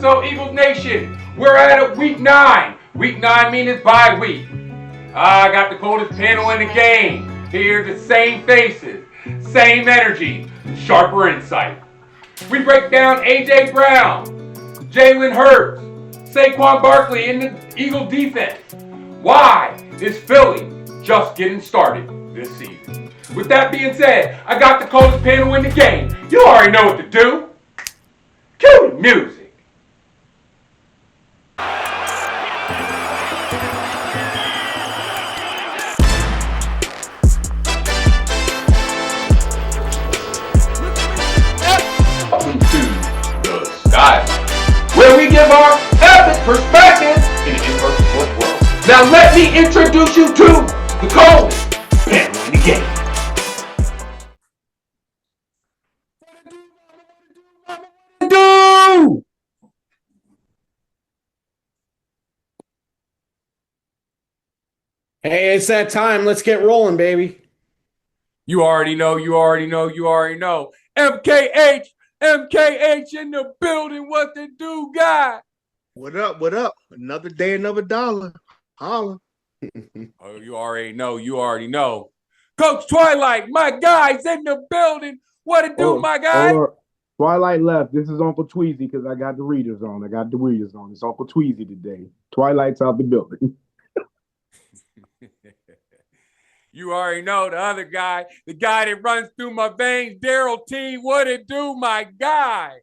What's up, Eagles Nation? We're at week 9. Week 9 means it's bye week. I got the coldest panel in the game. Here, the same faces, same energy, sharper insight. We break down A.J. Brown, Jalen Hurts, Saquon Barkley in the Eagles defense. Why is Philly just getting started this season? With that being said, I got the coldest panel in the game. You already know what to do. Cue the music. Welcome to the Sky, where we give our epic perspective in an imperfect sports world. Now let me introduce you to the coldest panel in the game. Hey, it's that time. Let's get rolling, baby. You already know. MKH in the building. What the do, guy? What up? Another day, another dollar. Holla. Oh, you already know. Coach Twilight, my guy's in the building. What it do, my guy? Twilight left. This is Uncle Tweezy because I got the readers on. It's Uncle Tweezy today. Twilight's out the building. You already know the other guy, the guy that runs through my veins, Darrel T. What it do, my guy?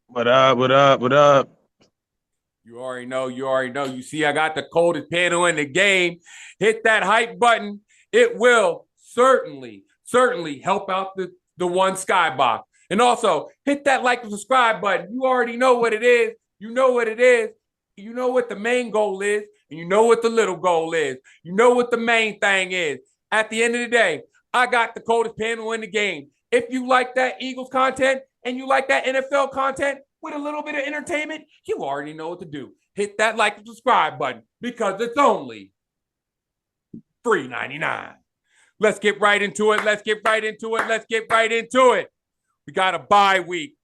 What up? You already know. You see, I got the coldest panel in the game. Hit that hype button. It will certainly help out the one skybox. And also, hit that like and subscribe button. You already know what it is. You know what it is. You know what the main goal is. And you know what the little goal is. You know what the main thing is. At the end of the day, I got the coldest panel in the game. If you like that Eagles content and you like that NFL content with a little bit of entertainment, you already know what to do. Hit that like and subscribe button because it's only $3.99. Let's get right into it. We got a bye week.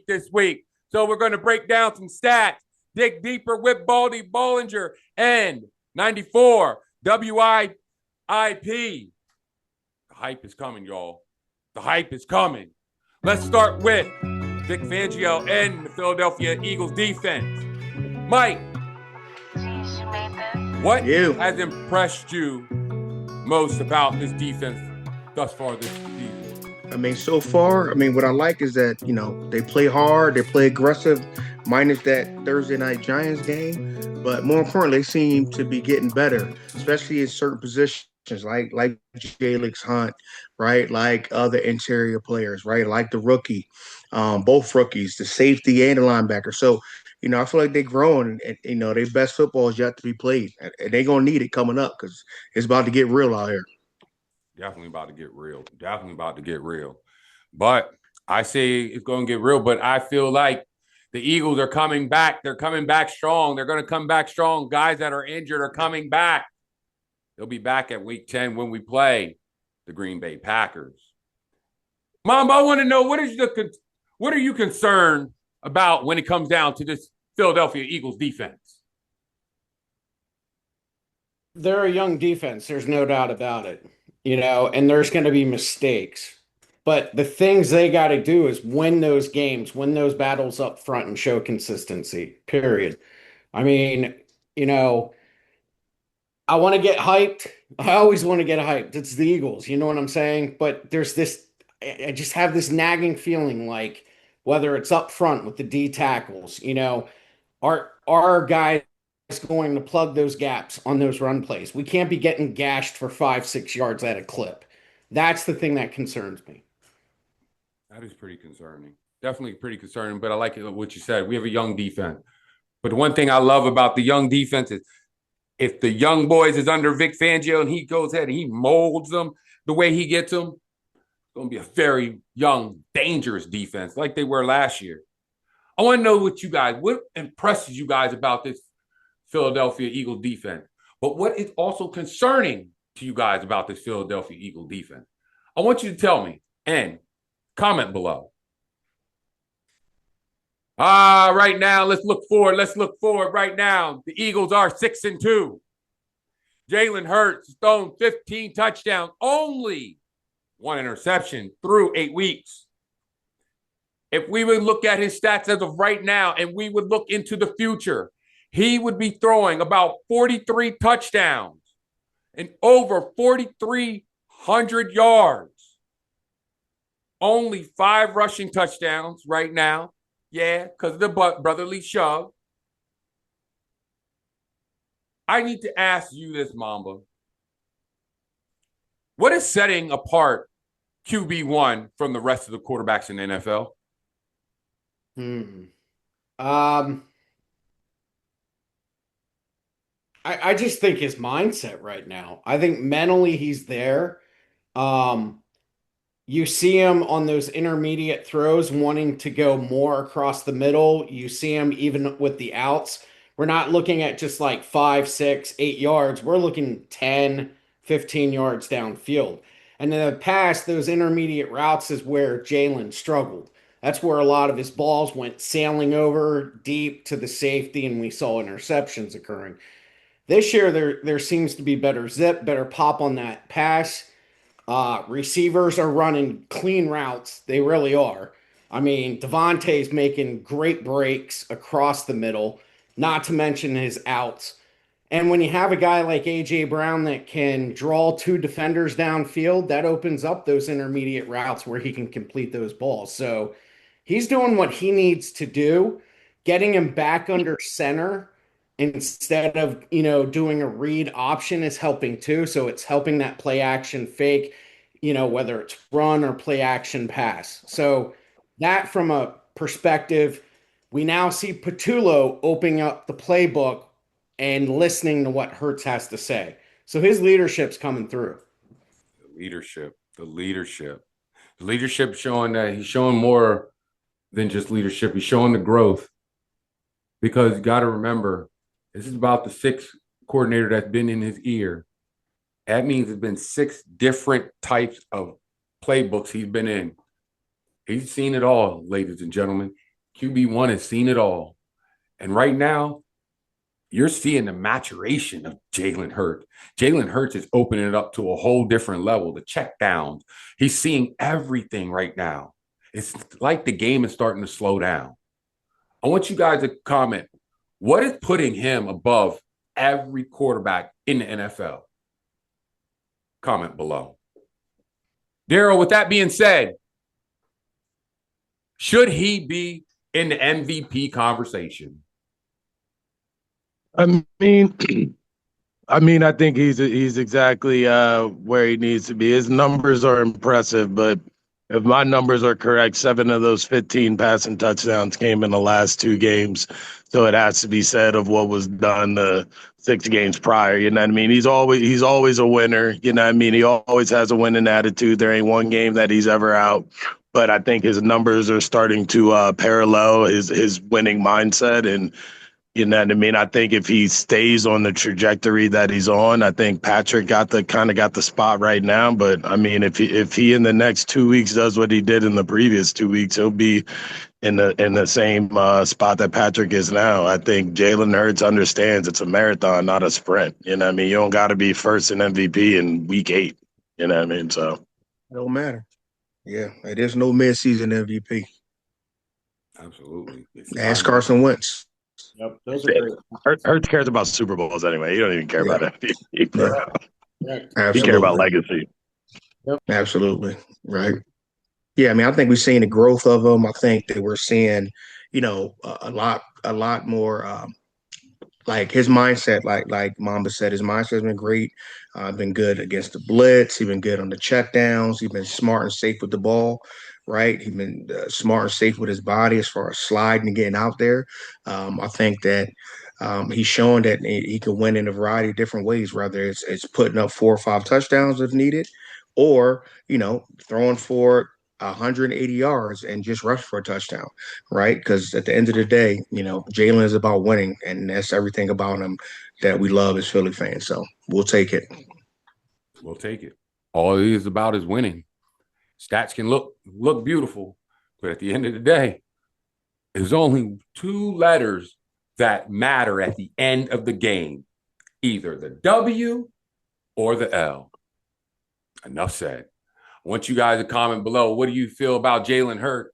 This week. So we're going to break down some stats. Dig deeper with Baldy, Ballinger, and 94 WIP. The hype is coming, y'all. The hype is coming. Let's start with Vic Fangio and the Philadelphia Eagles defense. Mike, what has impressed you most about this defense thus far this season? So far, what I like is that, they play hard, they play aggressive, minus that Thursday night Giants game. But more importantly, they seem to be getting better, especially in certain positions like Jalen Hunt, right? Like other interior players, right? Like the rookie, both rookies, the safety and the linebacker. So, I feel like they're growing and, their best football is yet to be played. And they're going to need it coming up because it's about to get real out here. Definitely about to get real. But I say it's going to get real, but I feel like the Eagles are coming back. They're coming back strong. They're going to come back strong. Guys that are injured are coming back. They'll be back at week 10 when we play the Green Bay Packers. Mamba, I want to know, what are you concerned about when it comes down to this Philadelphia Eagles defense? They're a young defense. There's no doubt about it. And there's going to be mistakes. But the things they got to do is win those games, win those battles up front and show consistency, period. I want to get hyped. I always want to get hyped. It's the Eagles. You know what I'm saying? But I just have this nagging feeling like whether it's up front with the D tackles, our guys going to plug those gaps on those run plays. We can't be getting gashed for 5-6 yards at a clip. That's the thing that concerns me. That is pretty concerning. Definitely pretty concerning, but I like what you said. We have a young defense. But the one thing I love about the young defense is if the young boys is under Vic Fangio and he goes ahead and he molds them the way he gets them, it's going to be a very young, dangerous defense like they were last year. I want to know what impresses you guys about this Philadelphia Eagles defense. But what is also concerning to you guys about this Philadelphia Eagles defense? I want you to tell me and comment below. Right now, let's look forward. Let's look forward right now. The Eagles are 6-2. Jalen Hurts thrown 15 touchdowns, only one interception through 8 weeks. If we would look at his stats as of right now and we would look into the future, he would be throwing about 43 touchdowns and over 4,300 yards. Only 5 rushing touchdowns right now. Yeah, because of the brotherly shove. I need to ask you this, Mamba. What is setting apart QB1 from the rest of the quarterbacks in the NFL? I just think his mindset right now. I think mentally he's there. You see him on those intermediate throws wanting to go more across the middle. You see him even with the outs. We're not looking at just like 5, 6, 8 yards. We're looking 10, 15 yards downfield. And in the past, those intermediate routes is where Jalen struggled. That's where a lot of his balls went sailing over deep to the safety, and we saw interceptions occurring. This year, there seems to be better zip, better pop on that pass. Receivers are running clean routes. They really are. I mean, Devontae's making great breaks across the middle, not to mention his outs. And when you have a guy like A.J. Brown that can draw 2 defenders downfield, that opens up those intermediate routes where he can complete those balls. So he's doing what he needs to do, getting him back under center instead of, doing a read option is helping too. So it's helping that play action fake, whether it's run or play action pass. So that from a perspective, we now see Patullo opening up the playbook and listening to what Hurts has to say. So his leadership's coming through. The leadership showing that he's showing more than just leadership. He's showing the growth, because you got to remember, this is about the 6th coordinator that's been in his ear. That means it's been 6 different types of playbooks he's been in. He's seen it all, ladies and gentlemen. QB1 has seen it all. And right now, you're seeing the maturation of Jalen Hurts. Jalen Hurts is opening it up to a whole different level, the check downs. He's seeing everything right now. It's like the game is starting to slow down. I want you guys to comment. What is putting him above every quarterback in the NFL? Comment below. Darrel, with that being said, should he be in the MVP conversation? I mean, I think he's exactly where he needs to be. His numbers are impressive, but if my numbers are correct, 7 of those 15 passing touchdowns came in the last 2 games. So it has to be said of what was done the 6 games prior. You know what I mean? He's always a winner. You know what I mean? He always has a winning attitude. There ain't one game that he's ever out. But I think his numbers are starting to parallel his winning mindset. And you know what I mean? I think if he stays on the trajectory that he's on, I think Patrick got the spot right now. But I mean, if he in the next 2 weeks does what he did in the previous 2 weeks, he'll be in the same spot that Patrick is now. I think Jalen Hurts understands it's a marathon, not a sprint. You know what I mean? You don't got to be first in MVP in week 8. You know what I mean? So It don't matter. Yeah, there's no midseason MVP. Absolutely. Ask Carson Wentz. Yep, those are great. Hurts cares about Super Bowls anyway. He don't even care about MVP. He cares about legacy. Yep. Absolutely. Right. Yeah, I mean, I think we've seen the growth of him. I think that we're seeing, a lot more like his mindset, like Mamba said, his mindset's been great. Been good against the blitz. He's been good on the check downs. He's been smart and safe with the ball, right? He's been smart and safe with his body as far as sliding and getting out there. I think that he's showing that he can win in a variety of different ways, whether it's putting up 4 or 5 touchdowns if needed, or throwing for 180 yards and just rush for a touchdown, right? Because at the end of the day, Jalen is about winning, and that's everything about him that we love as Philly fans. So we'll take it. We'll take it. All he is about is winning. Stats can look beautiful, but at the end of the day, There's only two letters that matter at the end of the game, either the W or the L. Enough said. I want you guys to comment below. What do you feel about Jalen Hurts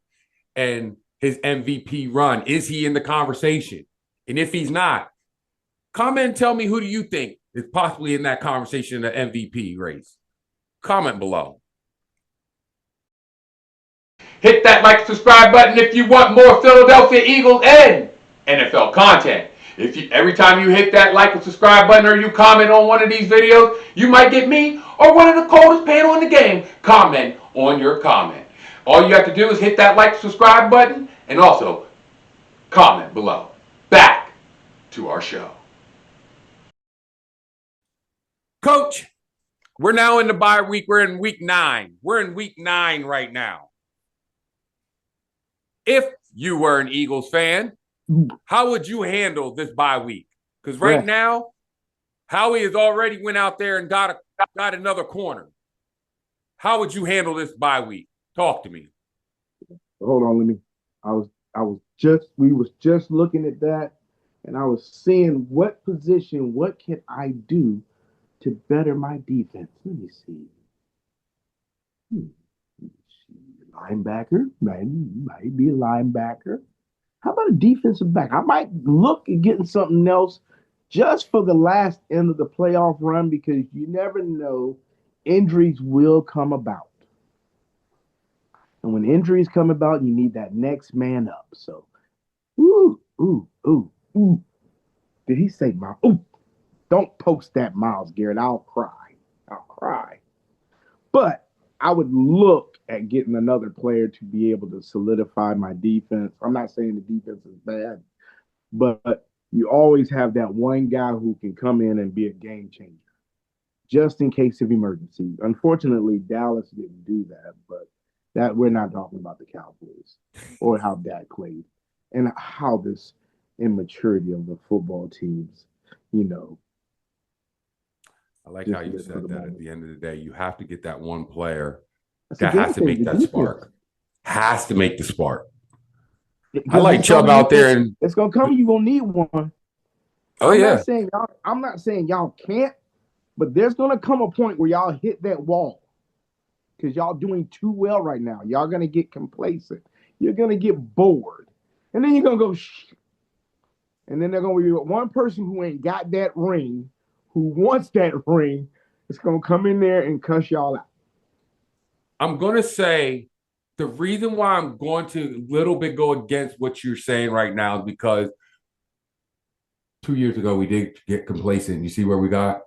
and his MVP run? Is he in the conversation? And if he's not, comment and tell me who do you think is possibly in that conversation in the MVP race. Comment below. Hit that like, subscribe button if you want more Philadelphia Eagles and NFL content. Every time you hit that like and subscribe button or you comment on one of these videos, you might get me or one of the coldest panel in the game comment on your comment. All you have to do is hit that like, subscribe button, and also comment below. Back to our show. Coach, we're now in the bye week. We're in week 9. We're in week 9 right now. If you were an Eagles fan, how would you handle this bye week? Because right now, Howie has already went out there and got another corner. How would you handle this bye week? Talk to me. Hold on, we was just looking at that, and I was seeing what can I do to better my defense. Let me see. Linebacker, might be a linebacker. How about a defensive back? I might look at getting something else just for the last end of the playoff run, because you never know, injuries will come about. And when injuries come about, you need that next man up. So, ooh. Did he say Miles? Ooh, don't post that, Miles Garrett. I'll cry. But I would look at getting another player to be able to solidify my defense. I'm not saying the defense is bad, but you always have that one guy who can come in and be a game changer, just in case of emergency. Unfortunately, Dallas didn't do that, but that we're not talking about the Cowboys or how Dak played and how this immaturity of the football teams, I like how you said that. At the end of the day, you have to get that one player That's that has to make that spark. Has to make the spark. Because I like Chubb out there, and it's gonna come. You're gonna need one. Oh, yeah. I'm not saying y'all can't, but there's gonna come a point where y'all hit that wall because y'all doing too well right now. Y'all gonna get complacent. You're gonna get bored, and then you're gonna go. And then they're gonna be one person who ain't got that ring, who wants that ring. It's gonna come in there and cuss y'all out. I'm gonna say the reason why I'm going to a little bit go against what you're saying right now is because 2 years ago we did get complacent. You see where we got?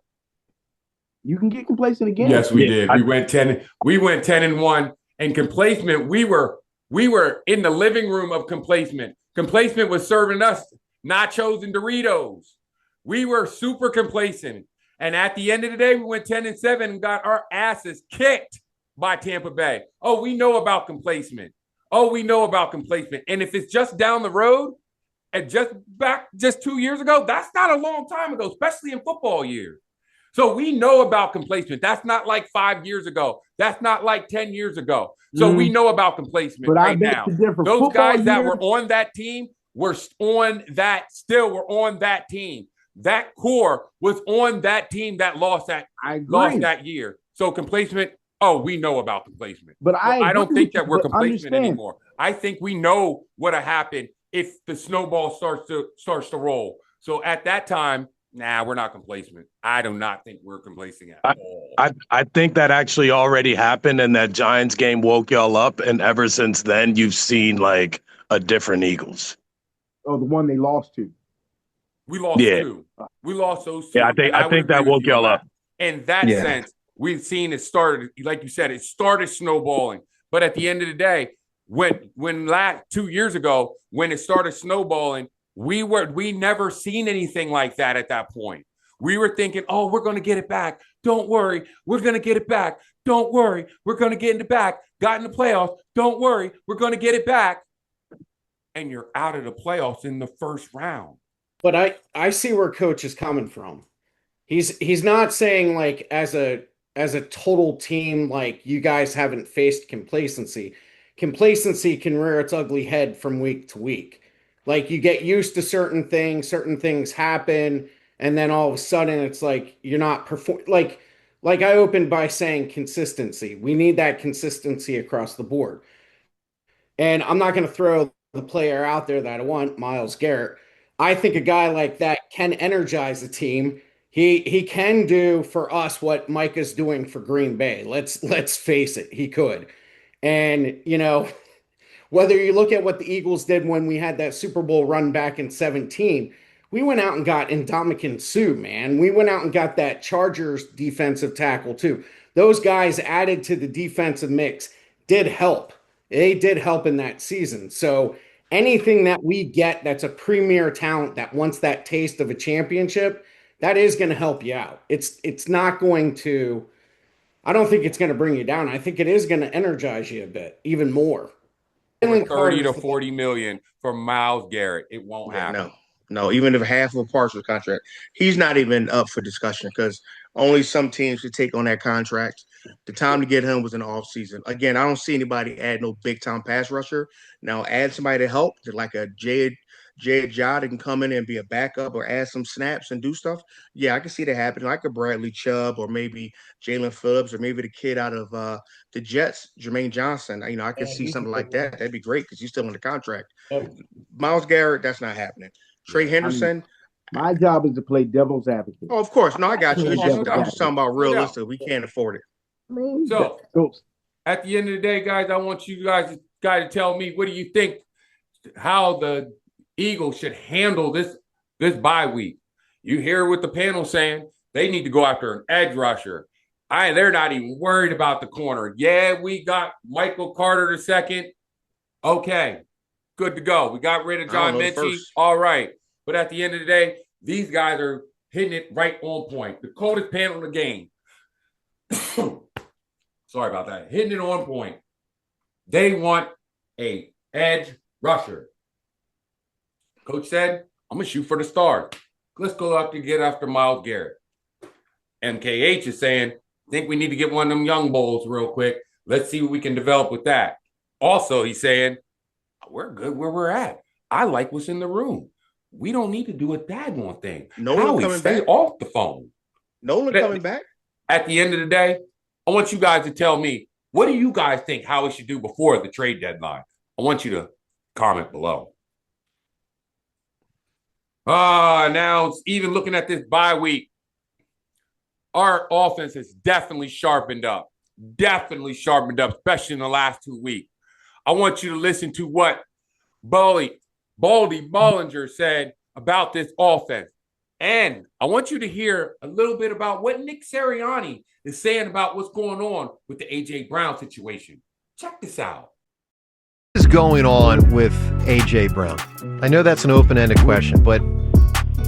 You can get complacent again. Yes, we did. We went 10-1, and complacement. We were in the living room of complacement. Complacement was serving us nachos and Doritos. We were super complacent, and at the end of the day, we went 10-7 and got our asses kicked by Tampa Bay. Oh, we know about complacement. And if it's just down the road and just 2 years ago, that's not a long time ago, especially in football years. So we know about complacement. That's not like 5 years ago. That's not like 10 years ago. So we know about complacement right now. Those guys that were on that team were on that team. That core was on that team that lost that year. So complacement, we know about complacement. But I don't think that we're complacent anymore. I think we know what'll happen if the snowball starts to roll. So at that time, we're not complacent. I do not think we're complacent at all. I think that actually already happened, and that Giants game woke y'all up, and ever since then, you've seen like a different Eagles. Oh, the one they lost to. We lost two. We lost those two. Yeah, I think that woke y'all up. In that sense, we've seen it started, like you said, it started snowballing. But at the end of the day, when 2 years ago, when it started snowballing, we never seen anything like that at that point. We were thinking, we're going to get it back. Don't worry. We're going to get it back. Don't worry. We're going to get it back. Got in the playoffs. Don't worry. We're going to get it back. And you're out of the playoffs in the first round. But I see where Coach is coming from. He's not saying like as a total team, like you guys haven't faced complacency. Complacency can rear its ugly head from week to week. Like you get used to certain things happen, and then all of a sudden it's like you're not like I opened by saying consistency. We need that consistency across the board. And I'm not going to throw the player out there that I want, Myles Garrett. I think a guy like that can energize the team. He can do for us what Micah's doing for Green Bay. Let's face it, he could. And whether you look at what the Eagles did when we had that Super Bowl run back in 17, we went out and got Ndamukong Suh, man. We went out and got that Chargers defensive tackle too. Those guys added to the defensive mix did help. They did help in that season. So anything that we get that's a premier talent that wants that taste of a championship, that is going to help you out. It's not going to, I don't think it's going to bring you down. I think it is going to energize you a bit, even more. 30 to 40 million for Myles Garrett. It won't happen. No, even if half of a partial contract, he's not even up for discussion because only some teams could take on that contract. The time to get him was in the offseason. Again, I don't see anybody add no big-time pass rusher. Now, add somebody to help, like a Jay Ajay that can come in and be a backup or add some snaps and do stuff. Yeah, I can see that happening. Like a Bradley Chubb or maybe Jalen Phillips or maybe the kid out of the Jets, Jermaine Johnson. I can see something like that. That'd be great because he's still in the contract. Myles Garrett, that's not happening. Trey Henderson. My job is to play devil's advocate. Oh, of course. No, I got you. I'm just talking about realistic. We can't afford it. So, at the end of the day, guys, I want you guys to tell me, what do you think how the Eagles should handle this bye week? You hear what the panel saying. They need to go after an edge rusher. They're not even worried about the corner. Yeah, we got Michael Carter II. Okay, good to go. We got rid of John Minchie. All right. But at the end of the day, these guys are hitting it right on point. The coldest panel in the game. Sorry about that. Hitting it on point. They want a edge rusher. Coach said, I'm going to shoot for the stars. Let's go out to get after Myles Garrett. MKH is saying, I think we need to get one of them young bulls real quick. Let's see what we can develop with that. Also, he's saying, we're good where we're at. I like what's in the room. We don't need to do a daggone thing. Nolan coming stay back. Off the phone. Nolan coming back. At the end of the day, I want you guys to tell me, what do you guys think Howie should do before the trade deadline? I want you to comment below. Now, even looking at this bye week, our offense has definitely sharpened up. Especially in the last 2 weeks. I want you to listen to what Baldy Ballinger said about this offense. And I want you to hear a little bit about what Nick Sirianni is saying about what's going on with the A.J. Brown situation. Check this out. What is going on with A.J. Brown? I know that's an open-ended question, but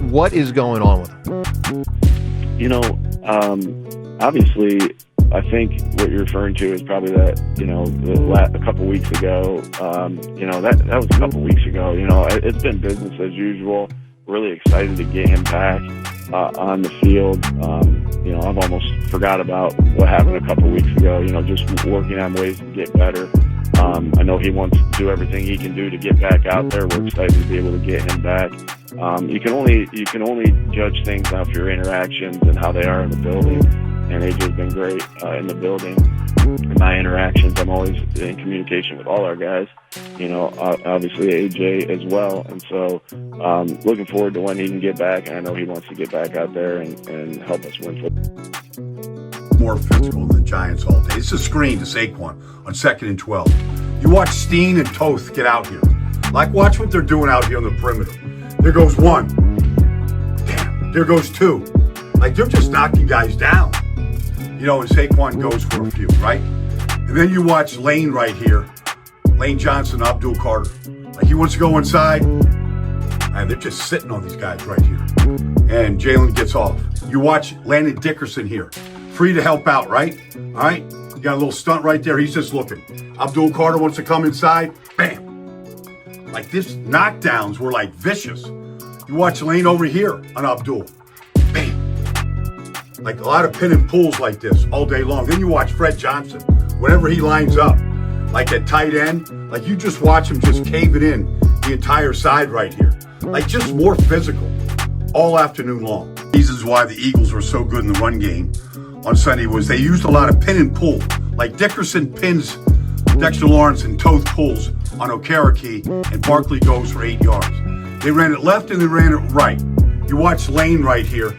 what is going on with him? Obviously, I think what you're referring to is probably that, a couple weeks ago. That was a couple weeks ago. It's been business as usual. Really excited to get him back on the field. I've almost forgot about what happened a couple weeks ago. Just working on ways to get better. I know he wants to do everything he can do to get back out there. We're excited to be able to get him back. You can only judge things off your interactions and how they are in the building. And AJ's been great in the building. In my interactions, I'm always in communication with all our guys. Obviously AJ as well. And so looking forward to when he can get back. And I know he wants to get back out there and help us win football. More physical than the Giants all day. It's a screen to Saquon on 2nd and 12. You watch Steen and Toth get out here. Watch what they're doing out here on the perimeter. There goes one. Damn. There goes two. They're just knocking guys down. And Saquon goes for a few, right? And then you watch Lane right here. Lane Johnson, Abdul Carter. He wants to go inside. And they're just sitting on these guys right here. And Jalen gets off. You watch Landon Dickerson here. Free to help out, right? All right? You got a little stunt right there. He's just looking. Abdul Carter wants to come inside. Bam. This knockdowns were vicious. You watch Lane over here on Abdul. Bam. A lot of pin and pulls like this all day long. Then you watch Fred Johnson. Whenever he lines up, at tight end, you just watch him just cave it in the entire side right here. Like just more physical all afternoon long. Reasons why the Eagles were so good in the run game on Sunday was they used a lot of pin and pull. Like Dickerson pins Dexter Lawrence and Toth pulls on Okereke, and Barkley goes for 8 yards. They ran it left and they ran it right. You watch Lane right here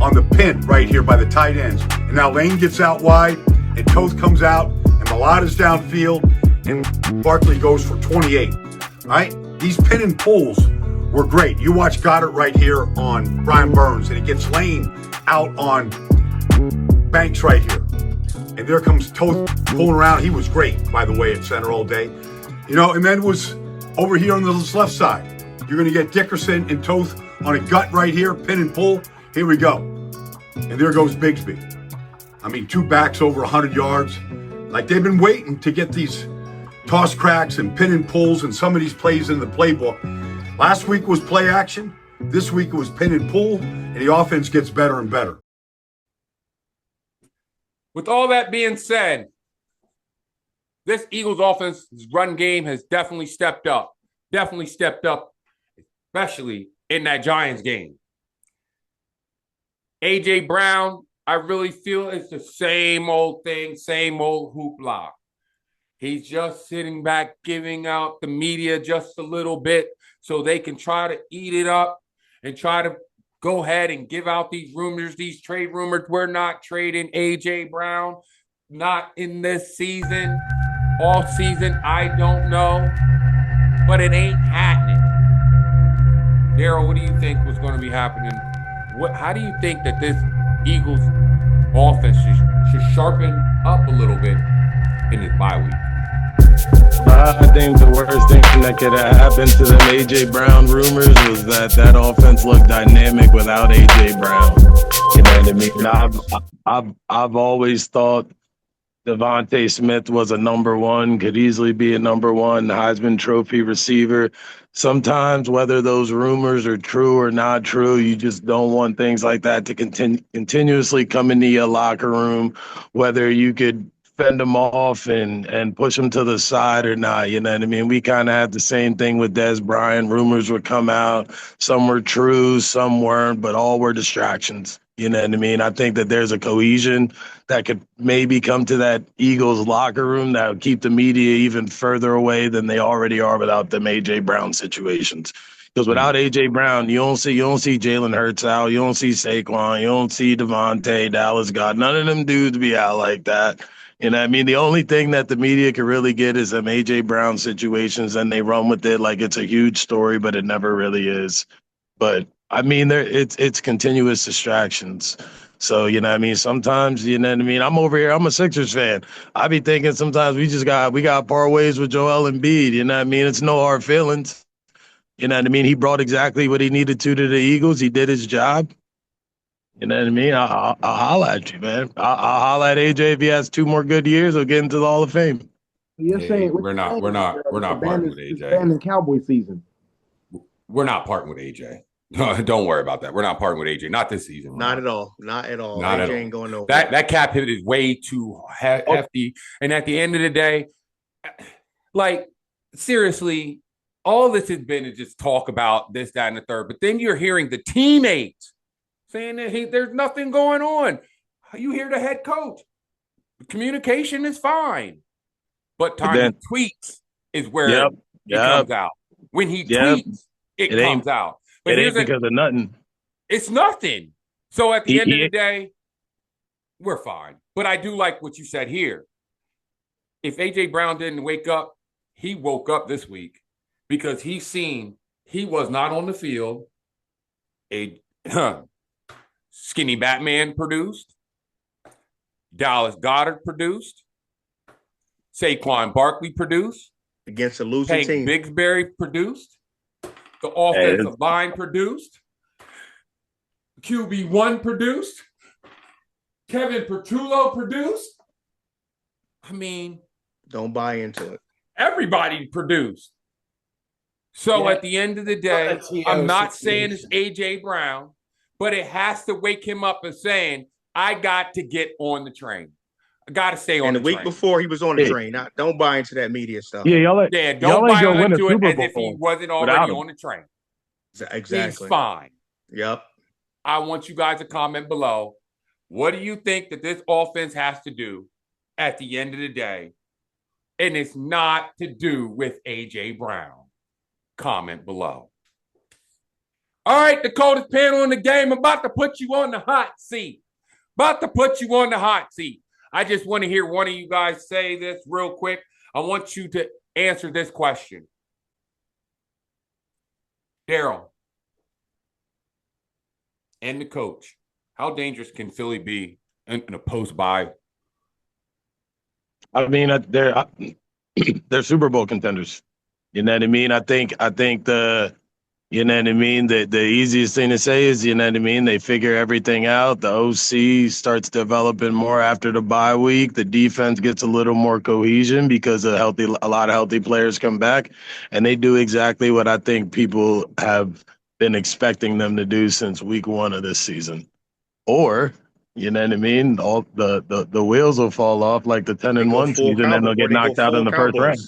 on the pin right here by the tight ends. And now Lane gets out wide, and Toth comes out, and Mulata's downfield, and Barkley goes for 28. All right? These pin and pulls were great. You watch Goddard right here on Brian Burns, and he gets Lane out on Banks right here. And there comes Toth pulling around. He was great, by the way, at center all day. You know, and then it was over here on this left side. You're going to get Dickerson and Toth on a gut right here, pin and pull. Here we go. And there goes Bigsby. I mean, 2 backs over 100 yards. Like they've been waiting to get these toss cracks and pin and pulls and some of these plays in the playbook. Last week was play action. This week it was pin and pull, and the offense gets better and better. With all that being said, this Eagles offense run game has definitely stepped up. Especially in that Giants game. A.J. Brown, I really feel it's the same old thing, same old hoopla. He's just sitting back, giving out the media just a little bit so they can try to eat it up and try to go ahead and give out these rumors, these trade rumors. We're not trading A.J. Brown, not in this season. All season, I don't know, but it ain't happening. Darrel, what do you think was going to be happening? How do you think that this Eagles offense should sharpen up a little bit in this bye week? I think the worst thing that could have happened to them A.J. Brown rumors was that offense looked dynamic without A.J. Brown. You know what I mean? I've always thought Devontae Smith was a number one, could easily be a number one Heisman Trophy receiver. Sometimes, whether those rumors are true or not true, you just don't want things like that to continuously come into your locker room, whether you could fend them off and push them to the side or not. You know what I mean? We kind of had the same thing with Des Bryant. Rumors would come out. Some were true, some weren't, but all were distractions. You know what I mean? I think that there's a cohesion that could maybe come to that Eagles locker room that would keep the media even further away than they already are without them A.J. Brown situations. Because without A.J. Brown, you don't see Jalen Hurts out, you don't see Saquon, you don't see Devontae, Dallas Goedert. None of them dudes be out like that. You know what I mean? The only thing that the media can really get is them A.J. Brown situations, and they run with it like it's a huge story, but it never really is. But I mean, it's continuous distractions. So, you know what I mean? Sometimes, you know what I mean? I'm over here. I'm a Sixers fan. I be thinking sometimes we got part ways with Joel Embiid. You know what I mean? It's no hard feelings. You know what I mean? He brought exactly what he needed to the Eagles. He did his job. You know what I mean? I'll holler at you, man. I'll holler at AJ if he has 2 more good years. He'll get into the Hall of Fame. You're saying we're not parting with AJ. Abandoned Cowboy season. We're not parting with AJ. Don't worry about that. We're not parting with AJ. Not this season. Not at all. Not at all. Not AJ at all. ain't going nowhere. That cap hit is way too hefty. And at the end of the day, like, seriously, all this has been is just talk about this, that, and the third. But then you're hearing the teammates saying that there's nothing going on. You hear the head coach. Communication is fine. But time he tweets is where it comes out. When he tweets, it comes out. But it ain't because of nothing. It's nothing. So at the end of the day, we're fine. But I do like what you said here. If A.J. Brown didn't wake up, he woke up this week because he's seen he was not on the field. A skinny Batman produced. Dallas Goedert produced. Saquon Barkley produced. Against a losing Hank team. Bigsbury produced. The offensive line produced. QB1 produced. Kevin Petrulo produced. I mean, don't buy into it. Everybody produced. So at the end of the day, I'm not saying it's A.J. Brown, but it has to wake him up and saying, I got to get on the train. I gotta stay on And the the week train. before, he was on the Hey. train. Don't buy into that media stuff. Yeah, y'all ain't Don't buy gonna win a into it Super as if he Bowl wasn't without already him. on the train. Exactly. He's fine. Yep. I want you guys to comment below. What do you think that this offense has to do at the end of the day? And it's not to do with A.J. Brown. Comment below. All right, the coldest panel in the game. I'm about to put you on the hot seat. I just want to hear one of you guys say this real quick. I want you to answer this question. Darrel and the coach, how dangerous can Philly be in a post-bye? I mean, they're Super Bowl contenders. You know what I mean? I think the you know what I mean? The easiest thing to say is, you know what I mean? They figure everything out. The OC starts developing more after the bye week. The defense gets a little more cohesion because a lot of healthy players come back, and they do exactly what I think people have been expecting them to do since week 1 of this season. Or, you know what I mean? All the wheels will fall off like the 10-1 season, and they'll get knocked out in the first round.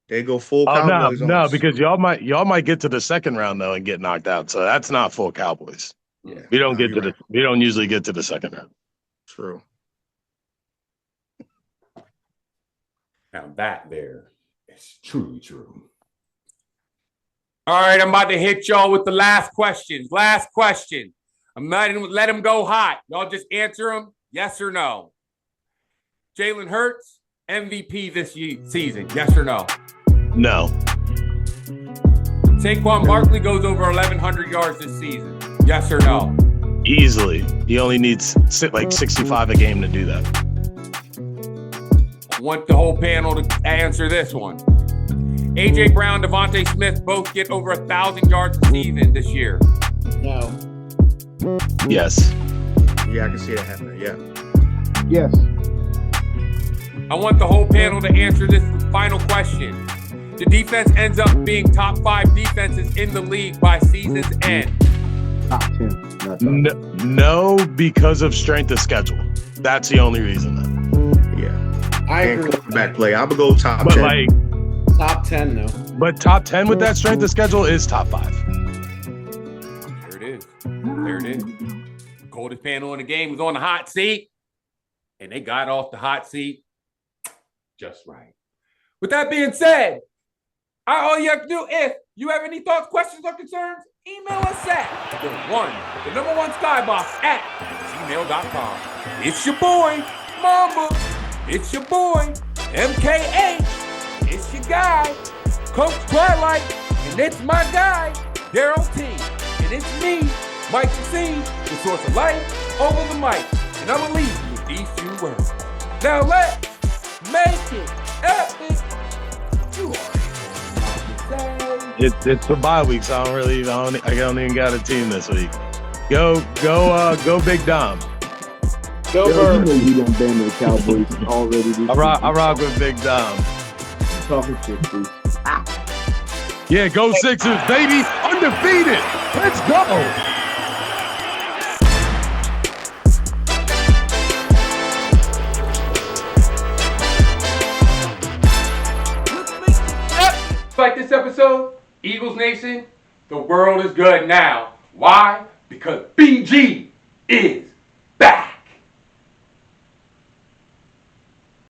They go full Oh Cowboys on no, us. because y'all might get to the second round though and get knocked out. So that's not full Cowboys. Yeah, We don't right. we don't usually get to the second round. True. Now that there is truly true. All right, I'm about to hit y'all with the last questions. I'm not going to let them go hot. Y'all just answer them, yes or no. Jalen Hurts, MVP this season, yes or no? No. Saquon Barkley goes over 1,100 yards this season, yes or no? Easily. He only needs like 65 a game to do that. I want the whole panel to answer this one. A.J. Brown, Devontae Smith both get over 1,000 yards a season this year. No. Yes. Yeah, I can see that happening. Yeah. Yes. I want the whole panel to answer this final question. The defense ends up being top 5 defenses in the league by season's end. Top 10. Not top 10. No, because of strength of schedule. That's the only reason. Yeah. I And agree. quarterback play. I would go top But 10. like, Top 10, no. but top 10 with that strength of schedule is top 5. There it is. Coldest panel in the game was on the hot seat, and they got off the hot seat just right. With that being said, all you have to do, if you have any thoughts, questions, or concerns, email us at the number one skybox at gmail.com. It's your boy, Mamba. It's your boy, MKA. It's your guy, Coach Twilight. And it's my guy, Darrel T. And it's me, Micheal C, the source of life over the mic. And I'm going to leave you with these few words. Now let's make it epic. You already know. It's the bye week, so I don't even got a team this week. Go Big Dom. Go Yo, you Bird. know you done banned the Cowboys already. This I rock with Big Dom. season. Talking shit, please. Yeah, go Sixers, baby. Undefeated. Let's go. Like this episode, Eagles Nation, the world is good now. Why? Because BG is back.